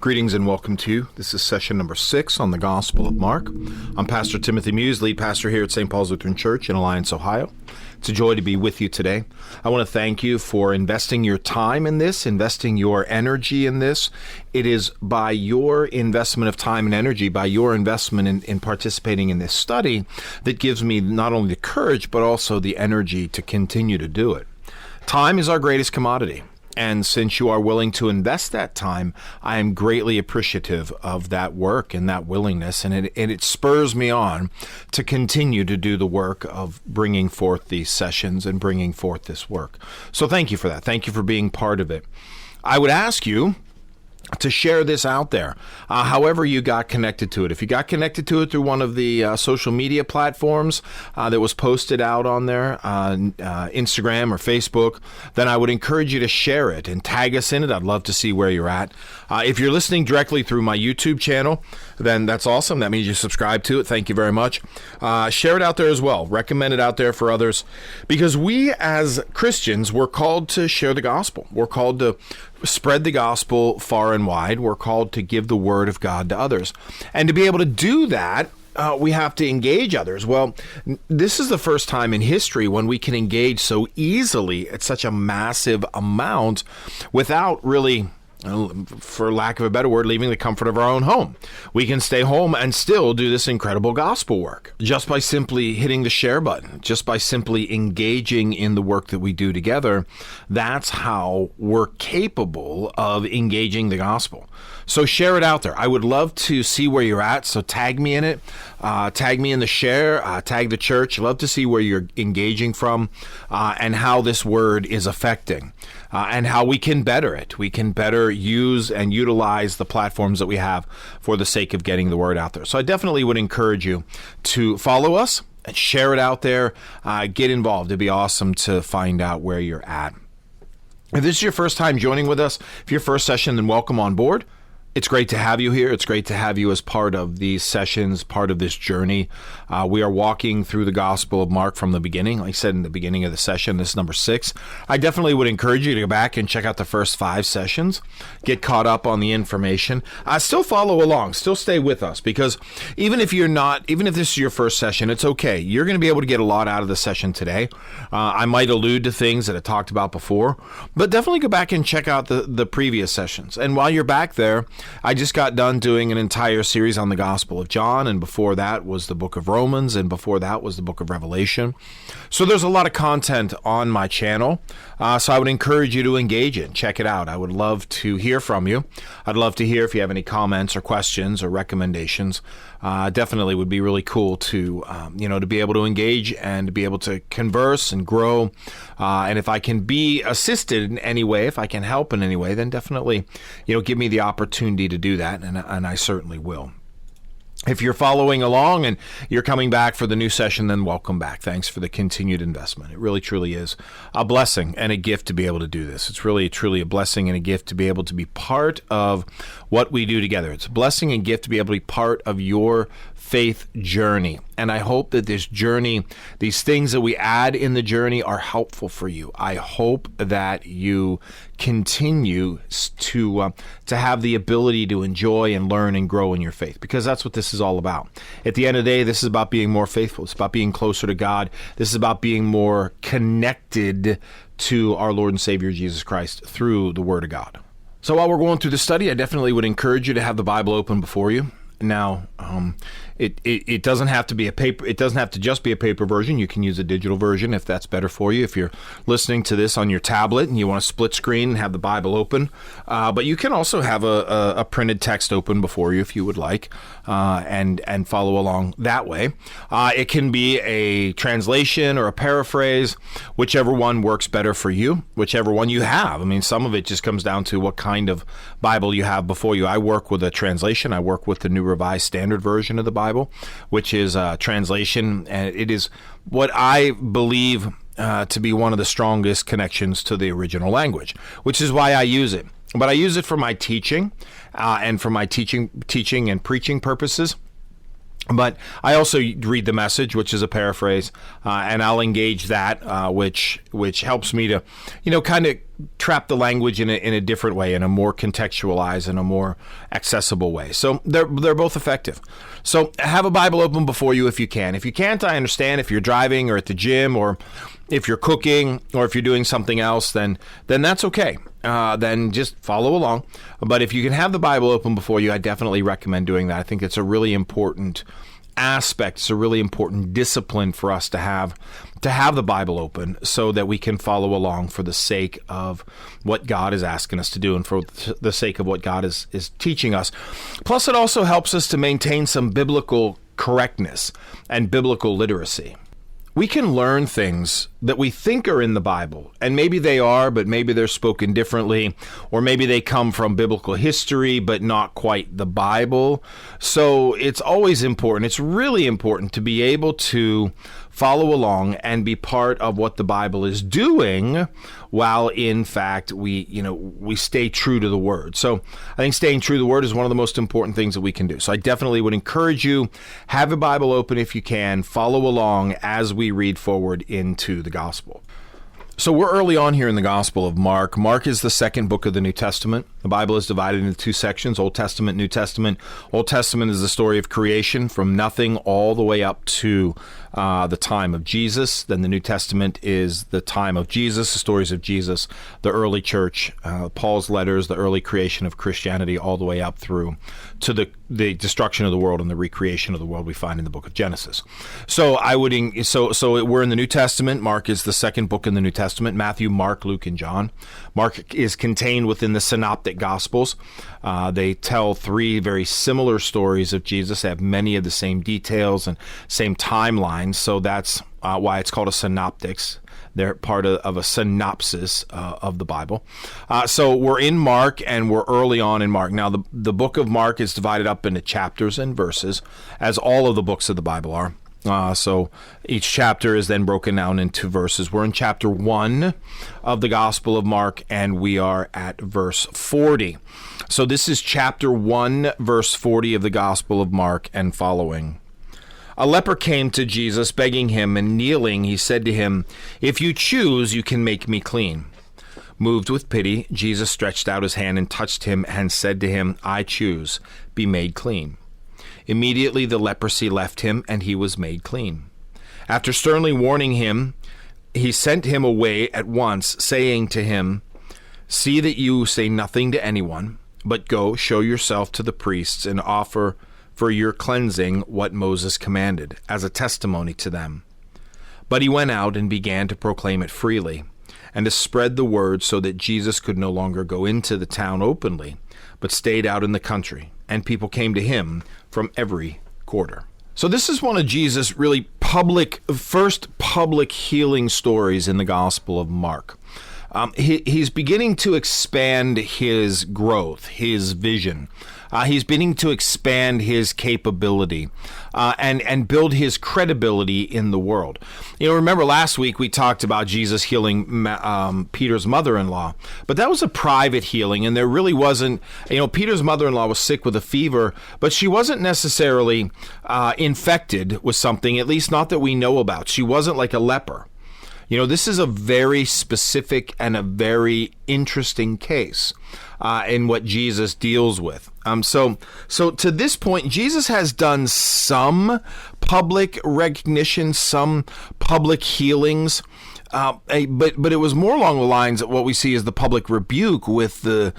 Greetings and welcome to. This is session number 6 on the Gospel of Mark. I'm Pastor Timothy Muse, lead pastor here at St. Paul's Lutheran Church in Alliance, Ohio. It's a joy to be with you today. I want to thank you for investing your time in this, investing your energy in this. It is by your investment of time and energy, by your investment in participating in this study, that gives me not only the courage, but also the energy to continue to do it. Time is our greatest commodity. And since you are willing to invest that time, I am greatly appreciative of that work and that willingness. And it spurs me on to continue to do the work of bringing forth these sessions and bringing forth this work. So thank you for that. Thank you for being part of it. I would ask you to share this out there, however you got connected to it. If you got connected to it through one of the social media platforms that was posted out on there, Instagram or Facebook, then I would encourage you to share it and tag us in it. I'd love to see where you're at. If you're listening directly through my YouTube channel, then that's awesome. That means you subscribe to it. Thank you very much. Share it out there as well. Recommend it out there for others, because we as Christians, we're called to share the gospel. We're called to spread the gospel far and wide. We're called to give the word of God to others. And to be able to do that, we have to engage others. Well, this is the first time in history when we can engage so easily at such a massive amount without really, for lack of a better word, leaving the comfort of our own home. We can stay home and still do this incredible gospel work just by simply hitting the share button, just by simply engaging in the work that we do together. That's how we're capable of engaging the gospel. So share it out there. I would love to see where you're at. So tag me in it, tag me in the share, tag the church. I'd love to see where you're engaging from and how this word is affecting and how we can better it. We can better use and utilize the platforms that we have for the sake of getting the word out there. So I definitely would encourage you to follow us and share it out there. Get involved. It'd be awesome to find out where you're at. If this is your first time joining with us, if your first session, then welcome on board. It's great to have you here. It's great to have you as part of these sessions, part of this journey. We are walking through the Gospel of Mark from the beginning. Like I said in the beginning of the session, this is number 6. I definitely would encourage you to go back and check out the first 5 sessions, get caught up on the information. Still follow along, still stay with us, because even if this is your first session, it's okay. You're going to be able to get a lot out of the session today. I might allude to things that I talked about before, but definitely go back and check out the previous sessions. And while you're back there, I just got done doing an entire series on the Gospel of John, and before that was the book of Romans, and before that was the book of Revelation. So there's a lot of content on my channel, so I would encourage you to engage it. Check it out. I would love to hear from you. I'd love to hear if you have any comments or questions or recommendations. Definitely would be really cool to to be able to engage and to be able to converse and grow. And if I can be assisted in any way, if I can help in any way, then definitely, give me the opportunity to do that, and I certainly will. If you're following along and you're coming back for the new session, then welcome back. Thanks for the continued investment. It really, truly is a blessing and a gift to be able to do this. It's really, truly a blessing and a gift to be able to be part of what we do together. It's a blessing and gift to be able to be part of your faith journey. And I hope that this journey, these things that we add in the journey, are helpful for you. I hope that you continue to have the ability to enjoy and learn and grow in your faith, because that's what this is all about. At the end of the day, this is about being more faithful. It's about being closer to God. This is about being more connected to our Lord and Savior Jesus Christ through the Word of God. So while we're going through the study, I definitely would encourage you to have the Bible open before you. Now, it doesn't have to be a paper. It doesn't have to just be a paper version. You can use a digital version if that's better for you. If you're listening to this on your tablet and you want to split screen and have the Bible open, but you can also have a printed text open before you if you would like, and follow along that way. It can be a translation or a paraphrase, whichever one works better for you, whichever one you have. I mean, some of it just comes down to what kind of Bible you have before you. I work with a translation. I work with the New Revised Standard Version of the Bible, which is a translation, and it is what I believe to be one of the strongest connections to the original language, which is why I use it. But I use it for my teaching and for my teaching and preaching purposes. But I also read the Message, which is a paraphrase, and I'll engage that, which helps me to, kind of trap the language in a different way, in a more contextualized and a more accessible way. So they're both effective. So have a Bible open before you if you can. If you can't, I understand. If you're driving or at the gym, or if you're cooking, or if you're doing something else, then that's okay. Then just follow along. But if you can have the Bible open before you, I definitely recommend doing that. I think it's a really important aspect. It's a really important discipline for us to have the Bible open so that we can follow along for the sake of what God is asking us to do and for the sake of what God is teaching us. Plus, it also helps us to maintain some biblical correctness and biblical literacy. We can learn things that we think are in the Bible, and maybe they are, but maybe they're spoken differently, or maybe they come from biblical history, but not quite the Bible. So it's always important. It's really important to be able to follow along and be part of what the Bible is doing, while in fact we stay true to the Word. So I think staying true to the Word is one of the most important things that we can do. So I definitely would encourage you, have a Bible open if you can, follow along as we read forward into the Gospel. So we're early on here in the Gospel of Mark. Mark is the second book of the New Testament. The Bible is divided into two sections, Old Testament, New Testament. Old Testament is the story of creation from nothing all the way up to the time of Jesus. Then the New Testament is the time of Jesus, the stories of Jesus, the early church, Paul's letters, the early creation of Christianity, all the way up through to the destruction of the world and the recreation of the world we find in the book of Genesis. So we're in the New Testament. Mark is the second book in the New Testament. Matthew, Mark, Luke, and John. Mark is contained within the Synoptic Gospels. They tell three very similar stories of Jesus. They have many of the same details and same timelines, so that's why it's called a synoptics. They're part of a synopsis of the Bible. So we're in Mark, and we're early on in Mark. Now, the book of Mark is divided up into chapters and verses, as all of the books of the Bible are. So each chapter is then broken down into verses. We're in chapter 1 of the Gospel of Mark, and we are at verse 40. So this is chapter 1, verse 40 of the Gospel of Mark and following. A leper came to Jesus, begging him, and kneeling, he said to him, "If you choose, you can make me clean." Moved with pity, Jesus stretched out his hand and touched him and said to him, "I choose, be made clean." Immediately the leprosy left him, and he was made clean. After sternly warning him, he sent him away at once, saying to him, "See that you say nothing to anyone, but go, show yourself to the priests, and offer for your cleansing what Moses commanded, as a testimony to them." But he went out and began to proclaim it freely, and to spread the word, so that Jesus could no longer go into the town openly, but stayed out in the country, and people came to him from every quarter. So this is one of Jesus' really first public healing stories in the Gospel of Mark. He's beginning to expand his growth, his vision. He's beginning to expand his capability and build his credibility in the world. Remember last week we talked about Jesus healing Peter's mother-in-law, but that was a private healing, and there really wasn't, Peter's mother-in-law was sick with a fever, but she wasn't necessarily infected with something, at least not that we know about. She wasn't like a leper. This is a very specific and a very interesting case in what Jesus deals with. So to this point, Jesus has done some public recognition, some public healings, but it was more along the lines of what we see as the public rebuke with the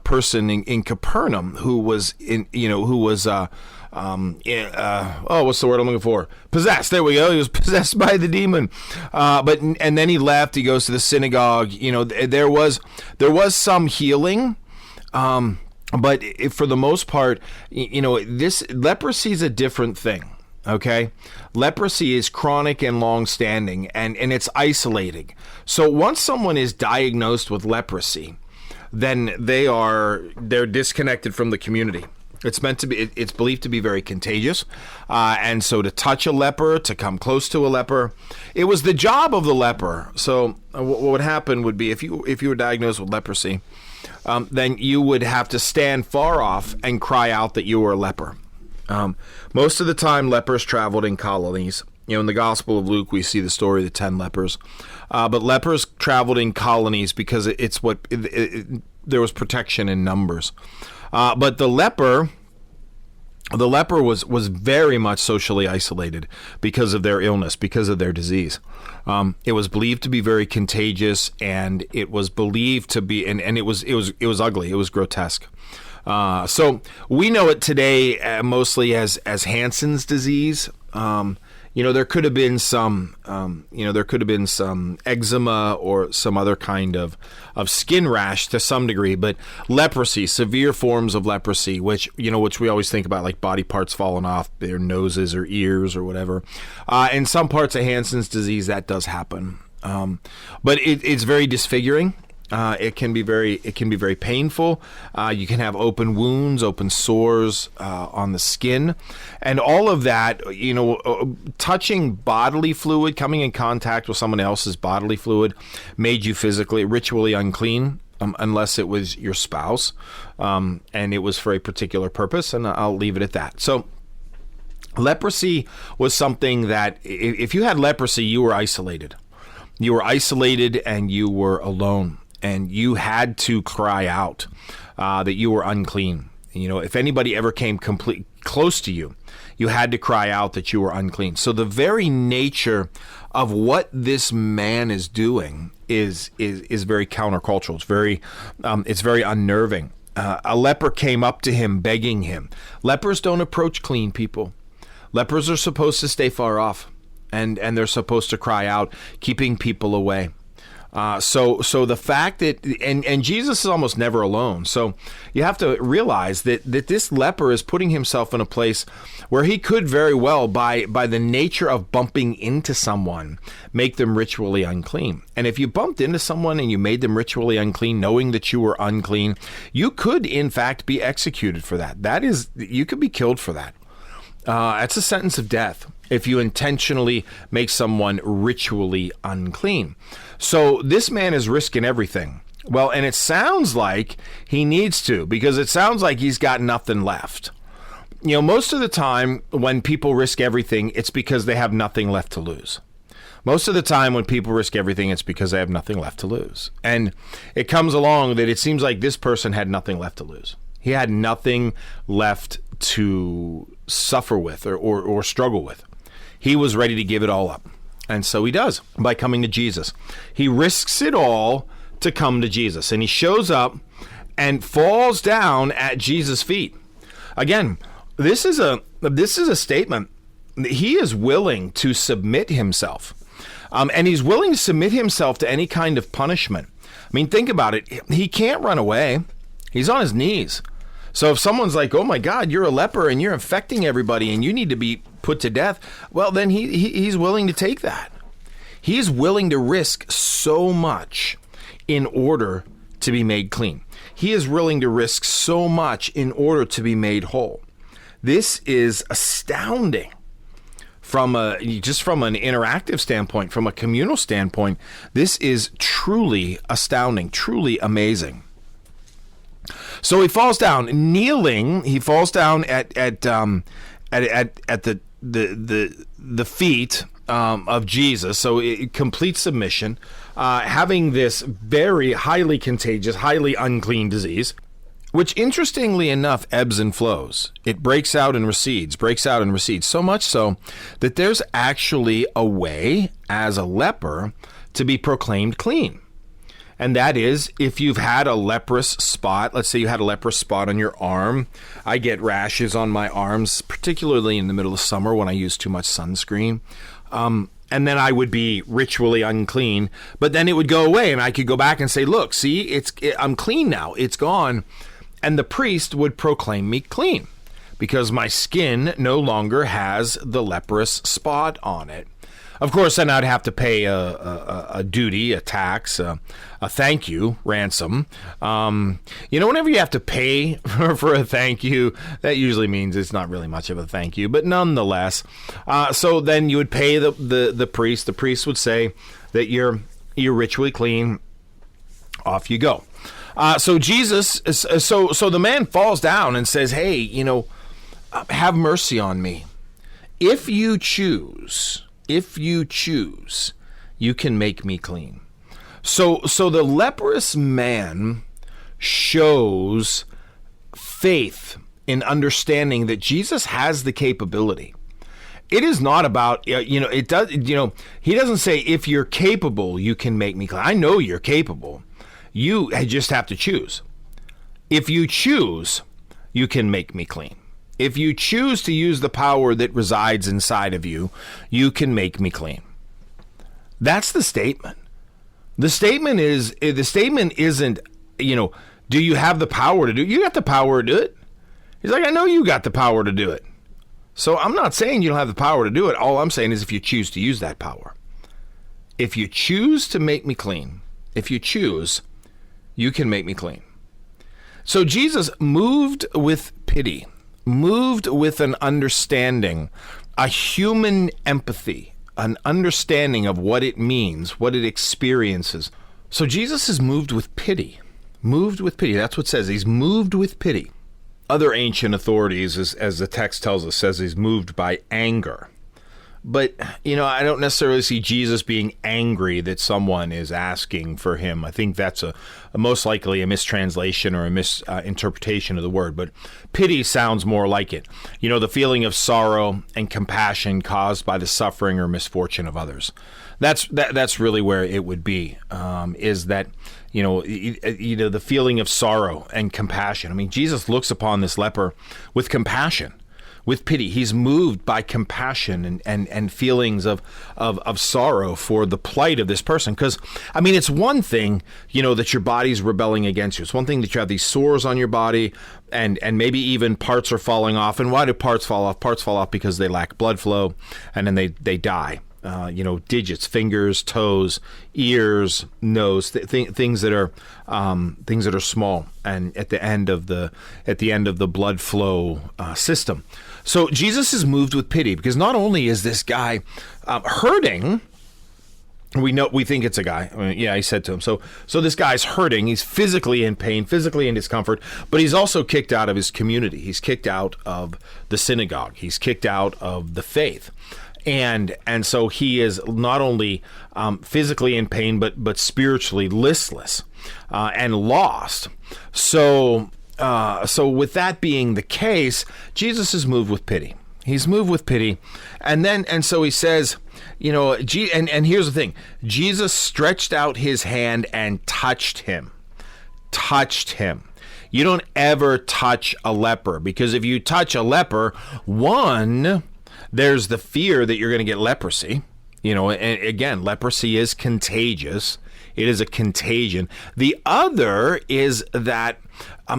person in Capernaum who was what's the word I'm looking for? Possessed. There we go. He was possessed by the demon. And then he left. He goes to the synagogue. There was some healing. But for the most part, this leprosy is a different thing. Okay. Leprosy is chronic and long-standing, and it's isolating. So once someone is diagnosed with leprosy, then they're disconnected from the community. It's believed to be very contagious. And so to touch a leper, to come close to a leper, it was the job of the leper. So what would happen would be if you were diagnosed with leprosy, then you would have to stand far off and cry out that you were a leper. Most of the time, lepers traveled in colonies. In the Gospel of Luke, we see the story of the 10 lepers. But lepers traveled in colonies because there was protection in numbers. But the leper was very much socially isolated because of their illness, because of their disease. It was believed to be very contagious, and it was believed to be, and it was ugly. It was grotesque. So we know it today mostly as Hansen's disease. There could have been some eczema or some other kind of skin rash to some degree, but leprosy, severe forms of leprosy, which we always think about, like body parts falling off their noses or ears or whatever. In some parts of Hansen's disease, that does happen. But it's very disfiguring. It can be very painful. You can have open wounds, open sores on the skin, and all of that. Touching bodily fluid, coming in contact with someone else's bodily fluid, made you ritually unclean, unless it was your spouse, and it was for a particular purpose. And I'll leave it at that. So, leprosy was something that, if you had leprosy, you were isolated. You were isolated, and you were alone. And you had to cry out that you were unclean. If anybody ever came close to you, you had to cry out that you were unclean. So the very nature of what this man is doing is very countercultural. It's very unnerving. A leper came up to him begging him. Lepers don't approach clean people. Lepers are supposed to stay far off, and they're supposed to cry out, keeping people away. So the fact that, and Jesus is almost never alone. So you have to realize that this leper is putting himself in a place where he could very well, by the nature of bumping into someone, make them ritually unclean. And if you bumped into someone and you made them ritually unclean, knowing that you were unclean, you could in fact be executed for that. You could be killed for that. That's a sentence of death if you intentionally make someone ritually unclean. So this man is risking everything. Well, and it sounds like he needs to, because it sounds like he's got nothing left. Most of the time when people risk everything, it's because they have nothing left to lose. Most of the time when people risk everything, it's because they have nothing left to lose. And it comes along that it seems like this person had nothing left to lose. He had nothing left to suffer with or struggle with. He was ready to give it all up. And so he does by coming to Jesus. He risks it all to come to Jesus. And he shows up and falls down at Jesus' feet. Again, this is a statement. He is willing to submit himself. And he's willing to submit himself to any kind of punishment. I mean, think about it. He can't run away. He's on his knees. So if someone's like, oh my God, you're a leper and you're infecting everybody and you need to be put to death, well, then he's willing to take that. He's willing to risk so much in order to be made clean. He is willing to risk so much in order to be made whole. This is astounding from an interactive standpoint, from a communal standpoint. This is truly astounding, truly amazing. So he falls down, kneeling. He falls down at the feet of Jesus. So complete submission, having this very highly contagious, highly unclean disease, which interestingly enough ebbs and flows. It breaks out and recedes, so much so that there's actually a way as a leper to be proclaimed clean. And that is, if you've had a leprous spot, let's say you had a leprous spot on your arm. I get rashes on my arms, particularly in the middle of summer when I use too much sunscreen. And then I would be ritually unclean, but then it would go away and I could go back and say, look, see, I'm clean now. It's gone. And the priest would proclaim me clean because my skin no longer has the leprous spot on it. Of course, then I'd have to pay a duty, a tax, a thank you, ransom. Whenever you have to pay for a thank you, that usually means it's not really much of a thank you, but nonetheless. So then you would pay the priest. The priest would say that you're ritually clean. Off you go. So Jesus, so the man falls down and says, hey, have mercy on me. If you choose, you can make me clean. So the leprous man shows faith in understanding that Jesus has the capability. It is not about, he doesn't say, if you're capable, you can make me clean. I know you're capable. You just have to choose. If you choose, you can make me clean. If you choose to use the power that resides inside of you, you can make me clean. That's the statement. The statement isn't, do you have the power to do it? You got the power to do it. He's like, I know you got the power to do it. So I'm not saying you don't have the power to do it. All I'm saying is if you choose to use that power. If you choose to make me clean, if you choose, you can make me clean. So Jesus moved with pity, moved with an understanding, a human empathy, an understanding of what it means, what it experiences. So Jesus is moved with pity. Moved with pity. That's what it says. He's moved with pity. Other ancient authorities, as the text tells us, says he's moved by anger. But, I don't necessarily see Jesus being angry that someone is asking for him. I think that's a most likely a mistranslation or a misinterpretation of the word. But pity sounds more like it. The feeling of sorrow and compassion caused by the suffering or misfortune of others. That's really where it would be, is that, the feeling of sorrow and compassion. I mean, Jesus looks upon this leper with compassion, with pity. He's moved by compassion and feelings of sorrow for the plight of this person. Because, it's one thing, that your body's rebelling against you. It's one thing that you have these sores on your body and maybe even parts are falling off. And why do parts fall off? Parts fall off because they lack blood flow and then they die. Digits, fingers, toes, ears, nose, things that are small and at the end of the blood flow system. So Jesus is moved with pity because not only is this guy hurting, we think it's a guy. He said to him. So this guy's hurting. He's physically in pain, physically in discomfort, but he's also kicked out of his community. He's kicked out of the synagogue. He's kicked out of the faith. And so he is not only physically in pain, but spiritually listless and lost. So with that being the case, Jesus is moved with pity. He's moved with pity, and so he says, and here's the thing: Jesus stretched out his hand and touched him. Touched him. You don't ever touch a leper, because if you touch a leper, one, there's the fear that you're going to get leprosy. And again, leprosy is contagious. It is a contagion. The other is that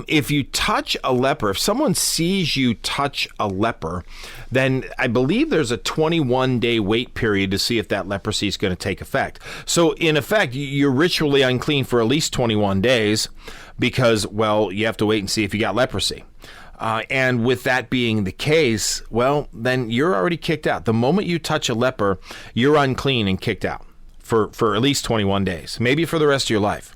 if you touch a leper, if someone sees you touch a leper, then I believe there's a 21-day wait period to see if that leprosy is going to take effect. So in effect, you're ritually unclean for at least 21 days because, you have to wait and see if you got leprosy. And with that being the case, then you're already kicked out. The moment you touch a leper, you're unclean and kicked out for at least 21 days, maybe for the rest of your life,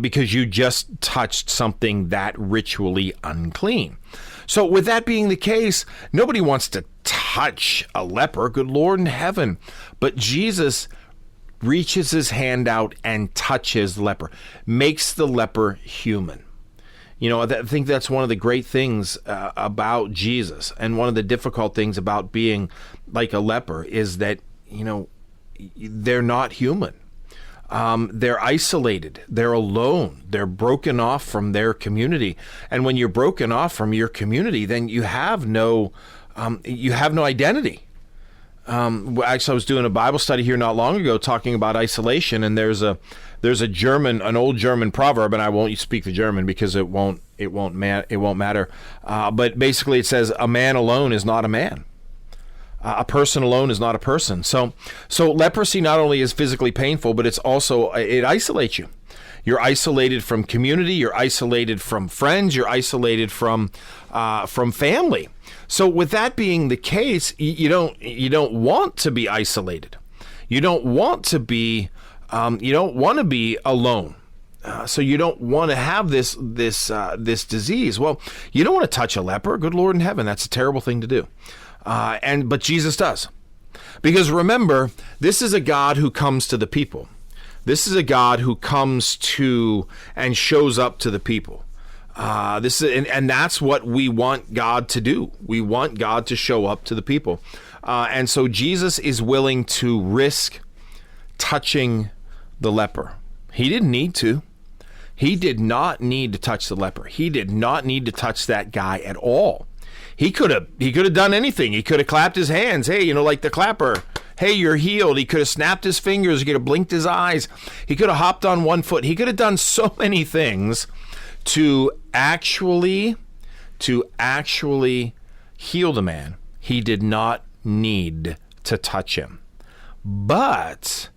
because you just touched something that ritually unclean. So with that being the case, nobody wants to touch a leper, good Lord in heaven. But Jesus reaches his hand out and touches the leper, makes the leper human. I think that's one of the great things about Jesus, and one of the difficult things about being like a leper is that, they're not human. They're isolated. They're alone. They're broken off from their community. And when you're broken off from your community, then you have no identity. Actually, I was doing a Bible study here not long ago talking about isolation, and there's an old German proverb, and I won't speak the German because it won't matter. But basically, it says, "A man alone is not a man. A person alone is not a person." So leprosy not only is physically painful, but it isolates you. You're isolated from community. You're isolated from friends. You're isolated from family. So with that being the case, you don't want to be isolated. You don't want to be alone. So you don't want to have this disease. Well, you don't want to touch a leper. Good Lord in heaven, that's a terrible thing to do. But Jesus does. Because remember, this is a God who comes to the people. This is a God who comes to and shows up to the people. And that's what we want God to do. We want God to show up to the people. And so Jesus is willing to risk touching the leper. He didn't need to. He did not need to touch the leper. He did not need to touch that guy at all. He could have done anything. He could have clapped his hands. Hey, like the clapper. Hey, you're healed. He could have snapped his fingers. He could have blinked his eyes. He could have hopped on one foot. He could have done so many things to actually heal the man. He did not need to touch him. But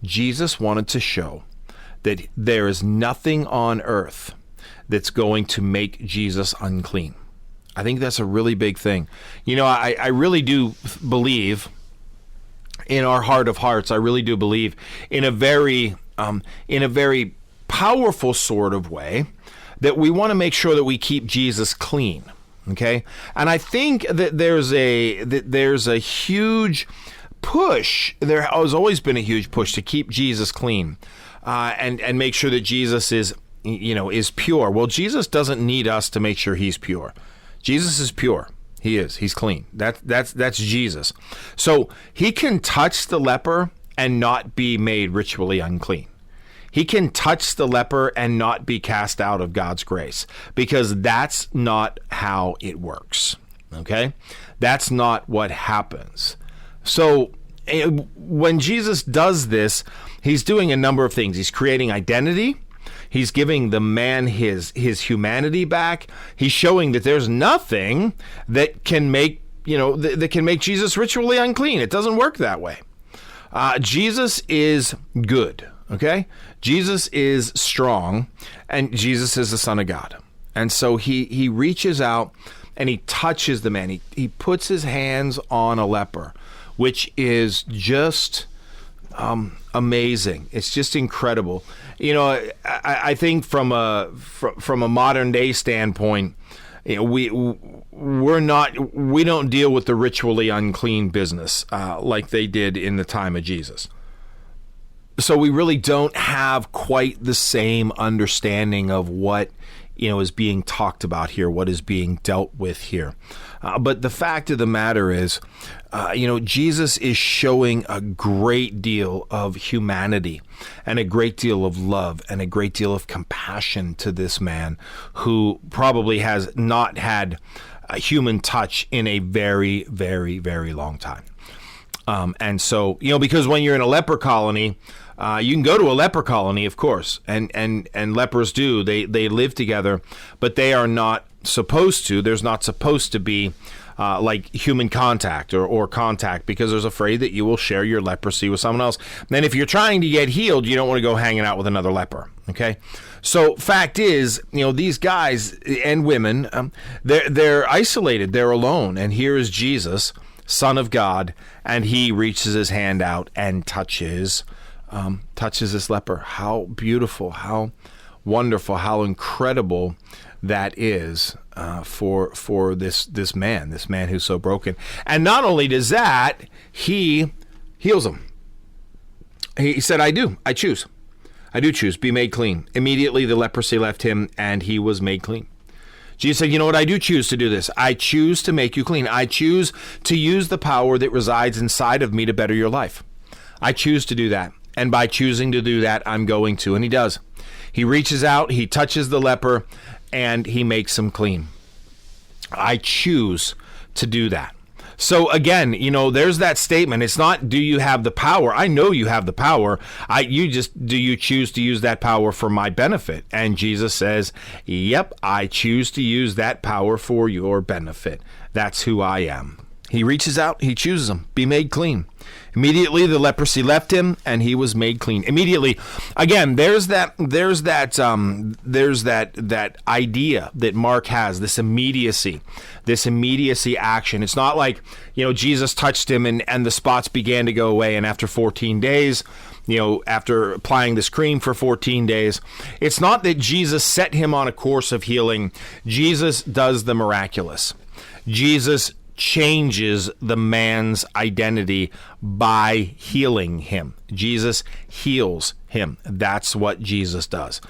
Jesus wanted to show that there is nothing on earth that's going to make Jesus unclean. I think that's a really big thing. I really do believe, in our heart of hearts, I really do believe in a very powerful sort of way that we want to make sure that we keep Jesus clean. Okay, and I think that there's a huge push. There has always been a huge push to keep Jesus clean, and make sure that Jesus is pure. Well, Jesus doesn't need us to make sure he's pure. Jesus is pure. He's clean. That's Jesus. So he can touch the leper and not be made ritually unclean. He can touch the leper and not be cast out of God's grace, because that's not how it works. Okay? That's not what happens. So when Jesus does this, he's doing a number of things. He's creating identity. He's giving the man his humanity back. He's showing that there's nothing that can make Jesus ritually unclean. It doesn't work that way. Jesus is good. Okay? Jesus is strong, and Jesus is the Son of God. And so he reaches out and he touches the man. He puts his hands on a leper, which is just amazing. It's just incredible. I think from a modern day standpoint, we don't deal with the ritually unclean business like they did in the time of Jesus. So we really don't have quite the same understanding of what is being talked about here, what is being dealt with here. But the fact of the matter is, Jesus is showing a great deal of humanity and a great deal of love and a great deal of compassion to this man who probably has not had a human touch in a very, very, very long time. And so, because when you're in a leper colony, you can go to a leper colony, of course, and lepers do. They live together, but they are not supposed to. There's not supposed to be like human contact or contact, because there's afraid that you will share your leprosy with someone else. Then if you're trying to get healed, you don't want to go hanging out with another leper. Okay, so fact is, these guys and women, they're isolated, they're alone, and here is Jesus, Son of God, and he reaches his hand out and touches this leper. How beautiful, how wonderful, how incredible that is for this man who's so broken. And not only does that, he heals him. He said, I do choose, be made clean. Immediately the leprosy left him and he was made clean. Jesus said, you know what? I do choose to do this. I choose to make you clean. I choose to use the power that resides inside of me to better your life. I choose to do that. And by choosing to do that, I'm going to. And he does. He reaches out, he touches the leper, and he makes him clean. I choose to do that. So again, there's that statement. It's not, do you have the power? I know you have the power. Do you choose to use that power for my benefit? And Jesus says, yep, I choose to use that power for your benefit. That's who I am. He reaches out, he chooses him, be made clean. Immediately the leprosy left him and he was made clean. Immediately. Again, there's that idea that Mark has, this immediacy action. It's not like, Jesus touched him and the spots began to go away, and after 14 days, after applying this cream for 14 days. It's not that Jesus set him on a course of healing. Jesus does the miraculous. Jesus changes the man's identity by healing him. Jesus heals him. That's what Jesus does.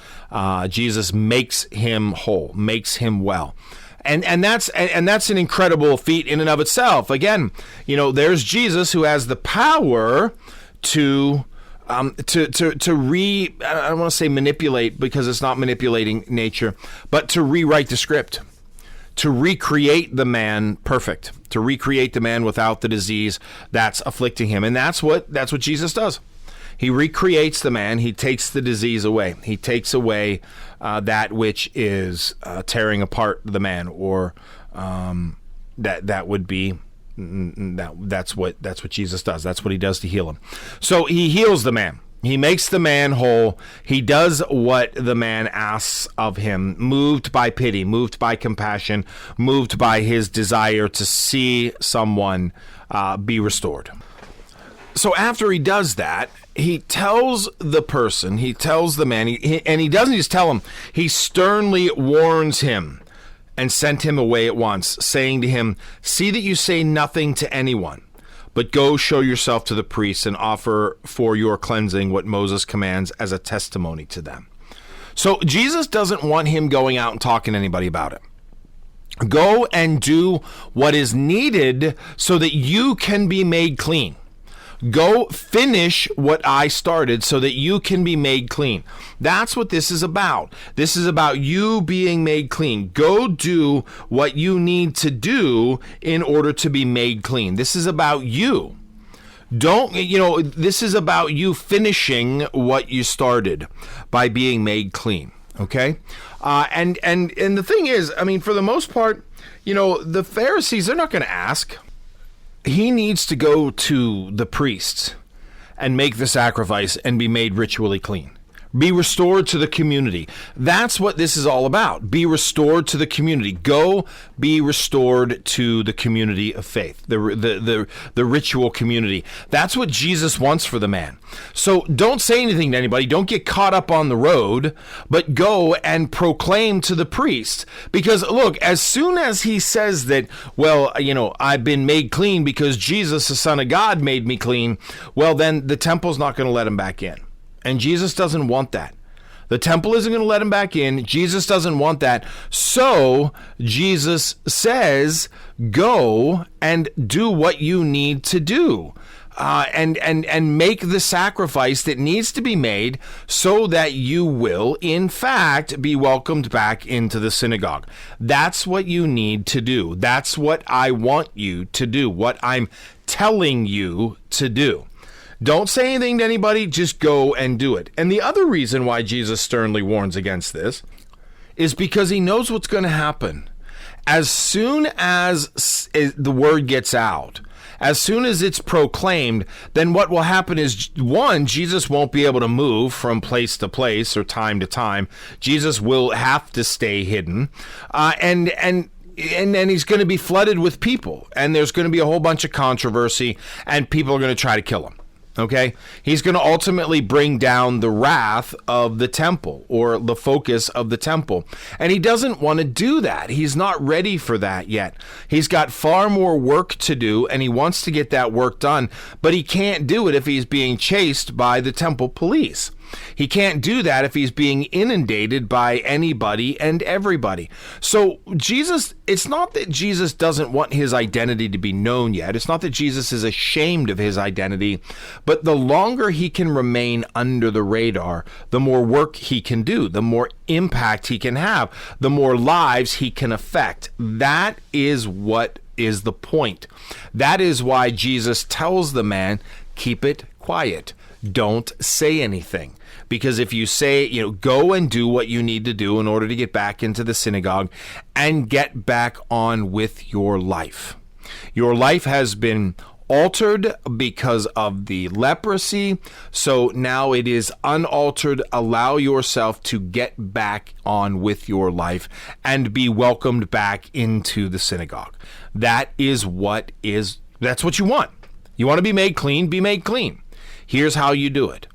Jesus makes him whole, makes him well. And that's an incredible feat in and of itself. Again, there's Jesus who has the power to I don't want to say manipulate, because it's not manipulating nature, but to rewrite the script, to recreate the man perfect, to recreate the man without the disease that's afflicting him. And that's what Jesus does. He recreates the man. He takes the disease away. He takes away that which is tearing apart the man, or that would be that's what Jesus does. That's what he does to heal him. So he heals the man. He makes the man whole. He does what the man asks of him, moved by pity, moved by compassion, moved by his desire to see someone be restored. So after he does that, he tells the man, and he doesn't just tell him, he sternly warns him and sent him away at once, saying to him, "See that you say nothing to anyone, but go show yourself to the priests and offer for your cleansing what Moses commands as a testimony to them." So Jesus doesn't want him going out and talking to anybody about it. Go and do what is needed so that you can be made clean. Go finish what I started so that you can be made clean. That's what this is about. This is about you being made clean. Go do what you need to do in order to be made clean. This is about you. This is about you finishing what you started by being made clean. Okay? And the thing is, for the most part, the Pharisees, they're not going to ask. He needs to go to the priests and make the sacrifice and be made ritually clean. Be restored to the community. That's what this is all about. Be restored to the community. Go be restored to the community of faith, the ritual community. That's what Jesus wants for the man. So don't say anything to anybody. Don't get caught up on the road, but go and proclaim to the priest. Because look, as soon as he says that, I've been made clean because Jesus, the Son of God, made me clean, well, then the temple's not going to let him back in. And Jesus doesn't want that. The temple isn't going to let him back in. Jesus doesn't want that. So Jesus says, go and do what you need to do. And make the sacrifice that needs to be made so that you will, in fact, be welcomed back into the synagogue. That's what you need to do. That's what I want you to do, what I'm telling you to do. Don't say anything to anybody, just go and do it. And the other reason why Jesus sternly warns against this is because he knows what's going to happen. As soon as the word gets out, as soon as it's proclaimed, then what will happen is, one, Jesus won't be able to move from place to place or time to time. Jesus will have to stay hidden. And then he's going to be flooded with people, and there's going to be a whole bunch of controversy, and people are going to try to kill him. Okay, he's going to ultimately bring down the wrath of the temple, or the focus of the temple. And he doesn't want to do that. He's not ready for that yet. He's got far more work to do, and he wants to get that work done, but he can't do it if he's being chased by the temple police. He can't do that if he's being inundated by anybody and everybody. So Jesus, it's not that Jesus doesn't want his identity to be known yet. It's not that Jesus is ashamed of his identity, but the longer he can remain under the radar, the more work he can do, the more impact he can have, the more lives he can affect. That is what is the point. That is why Jesus tells the man, keep it quiet. Don't say anything. Because if you say, go and do what you need to do in order to get back into the synagogue and get back on with your life. Your life has been altered because of the leprosy, so now it is unaltered. Allow yourself to get back on with your life and be welcomed back into the synagogue. That's what you want. You want to be made clean, be made clean. Here's how you do it.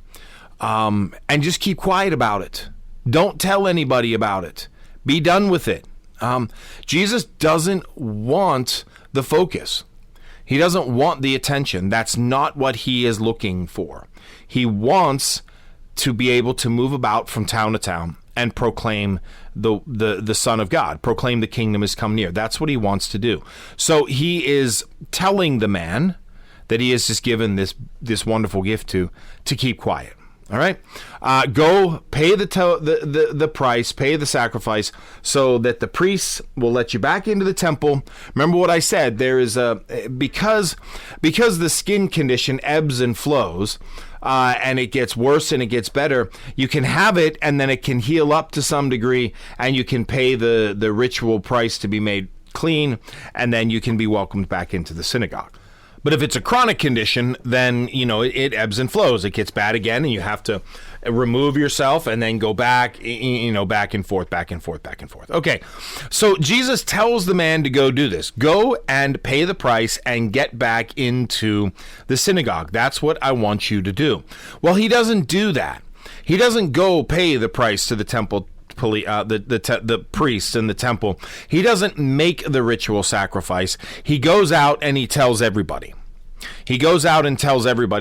and just keep quiet about it. Don't tell anybody about it. Be done with it. Jesus doesn't want the focus. He doesn't want the attention. That's not what he is looking for. He wants to be able to move about from town to town and proclaim the Son of God, proclaim the kingdom has come near. That's what he wants to do. So he is telling the man that he has just given this wonderful gift to keep quiet. All right, go pay the price, pay the sacrifice, so that the priests will let you back into the temple. Remember what I said. There is because the skin condition ebbs and flows, and it gets worse and it gets better. You can have it, and then it can heal up to some degree, and you can pay the ritual price to be made clean, and then you can be welcomed back into the synagogue. But if it's a chronic condition, then, it ebbs and flows. It gets bad again, and you have to remove yourself and then go back, back and forth, back and forth, back and forth. Okay, so Jesus tells the man to go do this. Go and pay the price and get back into the synagogue. That's what I want you to do. Well, he doesn't do that. He doesn't go pay the price to the temple the priests in the temple. He doesn't make the ritual sacrifice. He goes out and he tells everybody.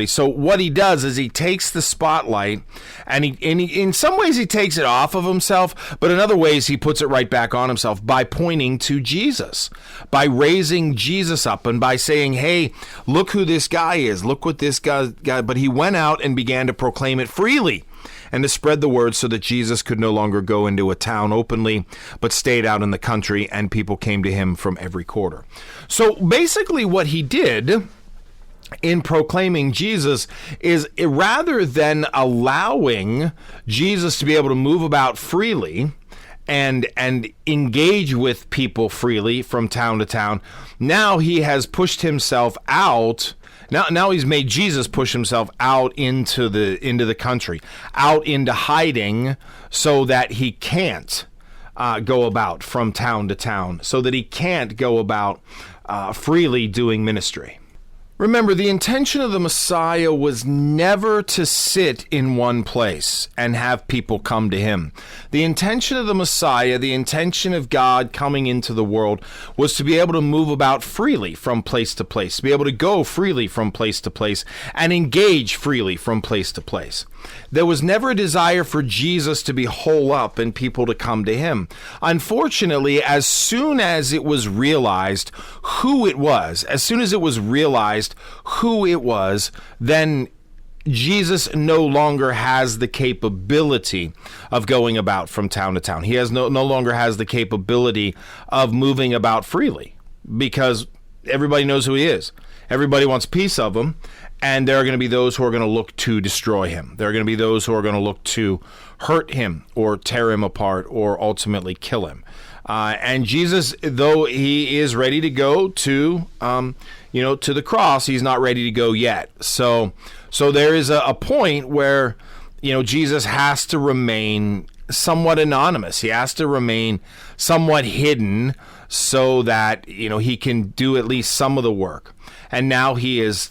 So what he does is he takes the spotlight and he in some ways he takes it off of himself, but in other ways he puts it right back on himself by pointing to Jesus, by raising Jesus up and by saying, hey, look who this guy is. Look what this guy. But he went out and began to proclaim it freely and to spread the word so that Jesus could no longer go into a town openly, but stayed out in the country, and people came to him from every quarter. So basically what he did in proclaiming Jesus is, rather than allowing Jesus to be able to move about freely and engage with people freely from town to town, now he has pushed himself out. Now he's made Jesus push himself out into the country, out into hiding, so that he can't go about from town to town, so that he can't go about freely doing ministry. Remember, the intention of the Messiah was never to sit in one place and have people come to him. The intention of the Messiah, the intention of God coming into the world, was to be able to move about freely from place to place, to be able to go freely from place to place and engage freely from place to place. There was never a desire for Jesus to be holed up and people to come to him. Unfortunately, as soon as it was realized who it was, then Jesus no longer has the capability of going about from town to town. He no longer has the capability of moving about freely, because everybody knows who he is. Everybody wants a piece of him, and there are going to be those who are going to look to destroy him. There are going to be those who are going to look to hurt him or tear him apart or ultimately kill him. And Jesus, though he is ready to go to the cross, he's not ready to go yet. So there is a point where, Jesus has to remain somewhat anonymous. He has to remain somewhat hidden so that, he can do at least some of the work. And now he's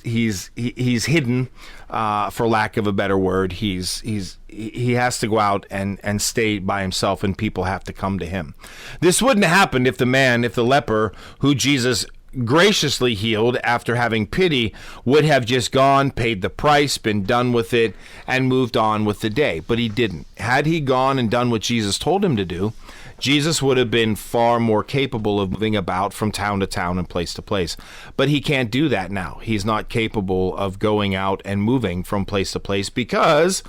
hidden, for lack of a better word. He has to go out and stay by himself, and people have to come to him. This wouldn't have happened if the leper who Jesus graciously healed after having pity would have just gone, paid the price, been done with it, and moved on with the day. But he didn't. Had he gone and done what Jesus told him to do, Jesus would have been far more capable of moving about from town to town and place to place. But he can't do that now. He's not capable of going out and moving from place to place because,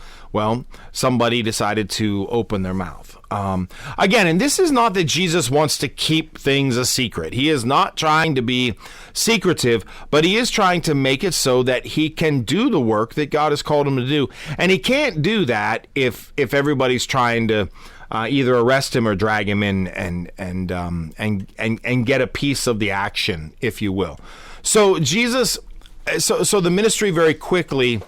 somebody decided to open their mouth. Again, and this is not that Jesus wants to keep things a secret. He is not trying to be secretive, but he is trying to make it so that he can do the work that God has called him to do. And he can't do that if everybody's trying to either arrest him or drag him in and get a piece of the action, if you will. So Jesus, so the ministry very quickly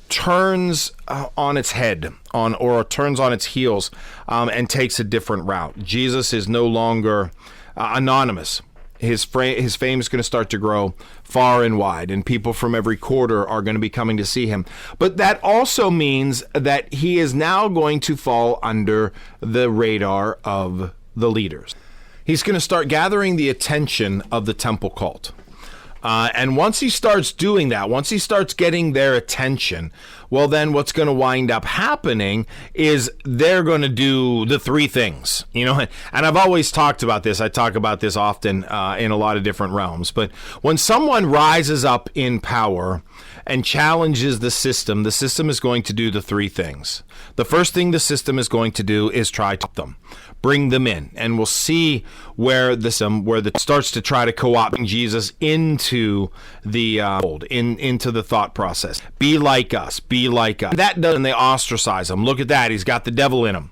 turns on its head, or turns on its heels, and takes a different route. Jesus is no longer anonymous. his fame is going to start to grow far and wide, and people from every quarter are going to be coming to see him. But that also means that he is now going to fall under the radar of the leaders. He's going to start gathering the attention of the temple cult. And once he starts doing that, once he starts getting their attention, well, then what's going to wind up happening is they're going to do the three things, and I've always talked about this. I talk about this often in a lot of different realms. But when someone rises up in power and challenges the system is going to do the three things. The first thing the system is going to do is try to them. Bring them in, and we'll see where it starts to try to co-opt Jesus into the fold, into the thought process. Be like us. That doesn't, they ostracize him. Look at that, he's got the devil in him.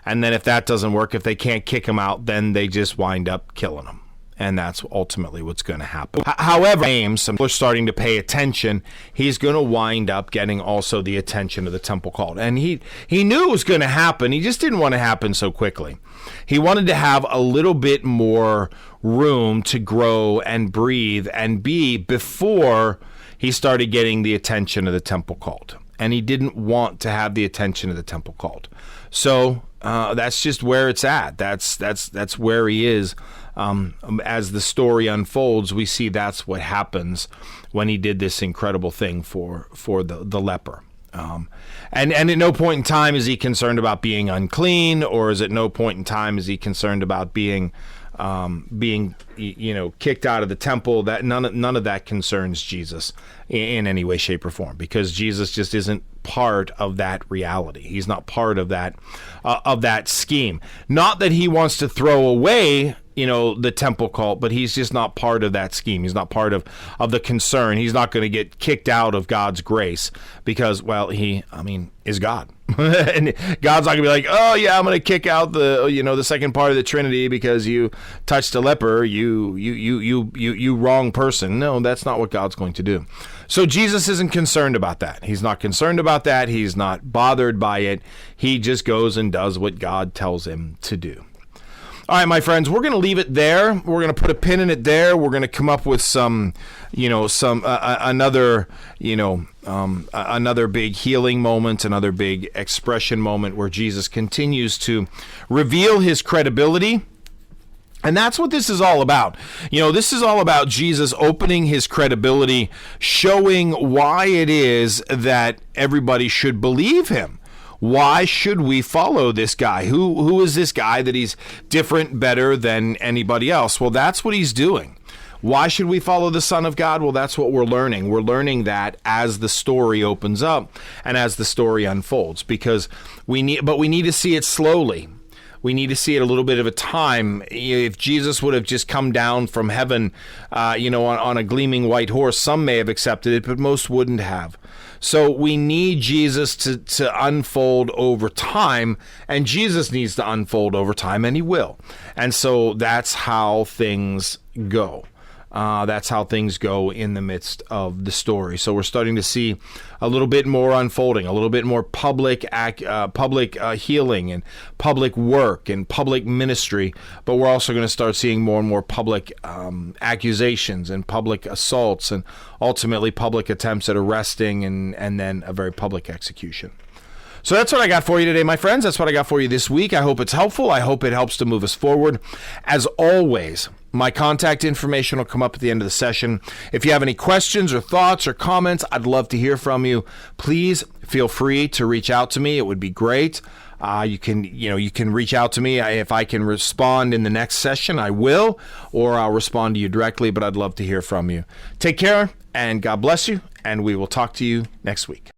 And then if that doesn't work, if they can't kick him out, then they just wind up killing him. And that's ultimately what's going to happen. However, some people are starting to pay attention. He's going to wind up getting also the attention of the temple cult. And he knew it was going to happen. He just didn't want it to happen so quickly. He wanted to have a little bit more room to grow and breathe and be before he started getting the attention of the temple cult. And he didn't want to have the attention of the temple cult. So that's just where it's at. That's where he is. As the story unfolds, we see that's what happens when he did this incredible thing for the leper. And at no point in time is he concerned about being unclean, or is at no point in time is he concerned about being kicked out of the temple. That none of that concerns Jesus in any way, shape, or form, because Jesus just isn't part of that reality. He's not part of that scheme. Not that he wants to throw away the temple cult, but he's just not part of that scheme. He's not part of the concern. He's not going to get kicked out of God's grace because, well, he is God. And God's not going to be like, oh yeah, I'm going to kick out the second part of the Trinity because you touched a leper, you wrong person. No, that's not what God's going to do. So Jesus isn't concerned about that. He's not concerned about that. He's not bothered by it. He just goes and does what God tells him to do. All right, my friends, we're going to leave it there. We're going to put a pin in it there. We're going to come up with another big healing moment, another big expression moment where Jesus continues to reveal his credibility. And that's what this is all about. This is all about Jesus opening his credibility, showing why it is that everybody should believe him. Why should we follow this guy? Who is this guy that he's different, better than anybody else? Well, that's what he's doing. Why should we follow the Son of God? Well, that's what we're learning. We're learning that as the story opens up and as the story unfolds, because we need to see it slowly. We need to see it a little bit of a time. If Jesus would have just come down from heaven, on a gleaming white horse, some may have accepted it, but most wouldn't have. So we need Jesus to unfold over time, and Jesus needs to unfold over time, and he will. And so that's how things go. That's how things go in the midst of the story. So we're starting to see a little bit more unfolding, a little bit more public healing and public work and public ministry. But we're also going to start seeing more and more public accusations and public assaults and ultimately public attempts at arresting and then a very public execution. So that's what I got for you today, my friends. That's what I got for you this week. I hope it's helpful. I hope it helps to move us forward. As always, my contact information will come up at the end of the session. If you have any questions or thoughts or comments, I'd love to hear from you. Please feel free to reach out to me. It would be great. You can reach out to me. If I can respond in the next session, I will, or I'll respond to you directly, but I'd love to hear from you. Take care, and God bless you, and we will talk to you next week.